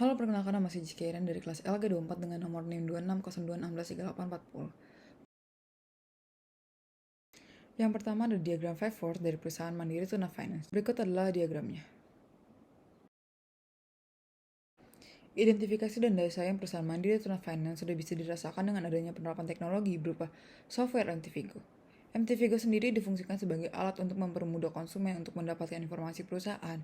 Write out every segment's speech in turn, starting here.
Halo, perkenalkan nama saya Jika Iren dari kelas LG24 dengan nomor NIM 2602163840. Yang pertama ada diagram 5 Force dari perusahaan Mandiri Tuna Finance. Berikut adalah diagramnya. Identifikasi dan daya saing perusahaan Mandiri Tuna Finance sudah bisa dirasakan dengan adanya penerapan teknologi berupa software MT-Vigo. MT-Vigo sendiri difungsikan sebagai alat untuk mempermudah konsumen untuk mendapatkan informasi perusahaan,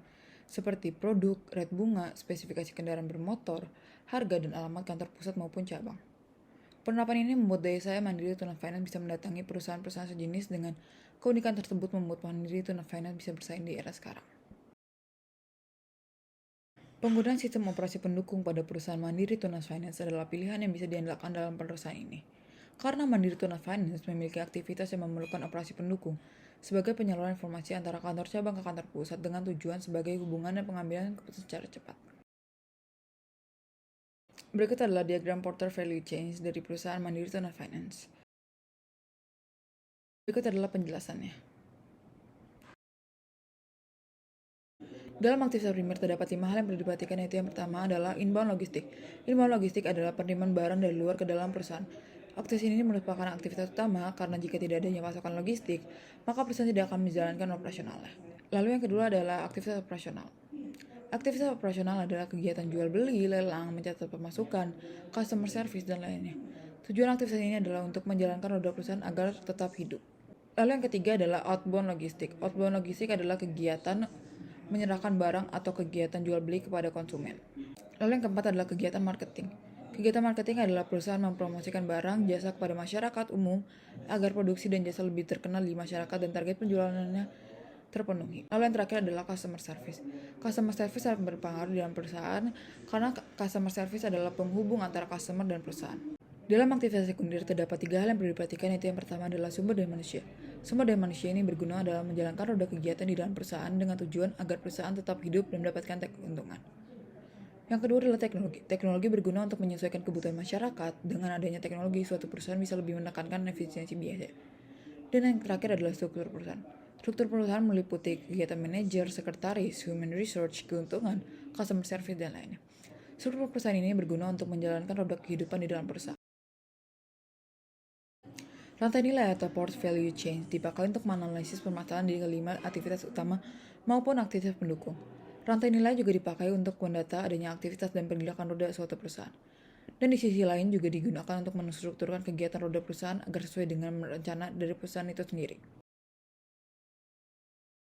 seperti produk, rate bunga, spesifikasi kendaraan bermotor, harga, dan alamat kantor pusat maupun cabang. Penerapan ini membuat daya saing Mandiri Tuna Finance bisa mendatangi perusahaan-perusahaan sejenis. Dengan keunikan tersebut membuat Mandiri Tuna Finance bisa bersaing di era sekarang. Penggunaan sistem operasi pendukung pada perusahaan Mandiri Tuna Finance adalah pilihan yang bisa diandalkan dalam perusahaan ini. Karena Mandiri Tuna Finance memiliki aktivitas yang memerlukan operasi pendukung sebagai penyaluran informasi antara kantor cabang ke kantor pusat dengan tujuan sebagai hubungan dan pengambilan keputusan secara cepat. Berikut adalah diagram Porter Value Chain dari perusahaan Mandiri Tuna Finance. Berikut adalah penjelasannya. Dalam aktivitas primer terdapat 5 hal yang perlu diperhatikan, yaitu yang pertama adalah inbound logistik. Inbound logistik adalah penerimaan barang dari luar ke dalam perusahaan. Aktivitas ini merupakan aktivitas utama karena jika tidak adanya pasokan logistik, maka perusahaan tidak akan menjalankan operasionalnya. Lalu yang kedua adalah aktivitas operasional. Aktivitas operasional adalah kegiatan jual beli, lelang, mencatat pemasukan, customer service, dan lainnya. Tujuan aktivitas ini adalah untuk menjalankan roda perusahaan agar tetap hidup. Lalu yang ketiga adalah outbound logistik. Outbound logistik adalah kegiatan menyerahkan barang atau kegiatan jual beli kepada konsumen. Lalu yang keempat adalah kegiatan marketing. Kegiatan marketing adalah perusahaan mempromosikan barang, jasa kepada masyarakat umum agar produksi dan jasa lebih terkenal di masyarakat dan target penjualannya terpenuhi. Lalu yang terakhir adalah customer service. Customer service sangat berpengaruh dalam perusahaan karena customer service adalah penghubung antara customer dan perusahaan. Dalam aktivitas sekunder terdapat 3 hal yang perlu diperhatikan, yaitu yang pertama adalah sumber daya manusia. Sumber daya manusia ini berguna dalam menjalankan roda kegiatan di dalam perusahaan dengan tujuan agar perusahaan tetap hidup dan mendapatkan keuntungan. Yang kedua adalah teknologi. Teknologi berguna untuk menyesuaikan kebutuhan masyarakat. Dengan adanya teknologi, suatu perusahaan bisa lebih menekankan efisiensi biaya. Dan yang terakhir adalah struktur perusahaan. Struktur perusahaan meliputi kegiatan manajer, sekretaris, human research, keuntungan, customer service, dan lainnya. Struktur perusahaan ini berguna untuk menjalankan roda kehidupan di dalam perusahaan. Rantai nilai atau port value chain dipakai untuk menganalisis permasalahan di kelima aktivitas utama maupun aktivitas pendukung. Rantai nilai juga dipakai untuk mendata adanya aktivitas dan pergerakan roda suatu perusahaan. Dan di sisi lain juga digunakan untuk menstrukturkan kegiatan roda perusahaan agar sesuai dengan rencana dari perusahaan itu sendiri.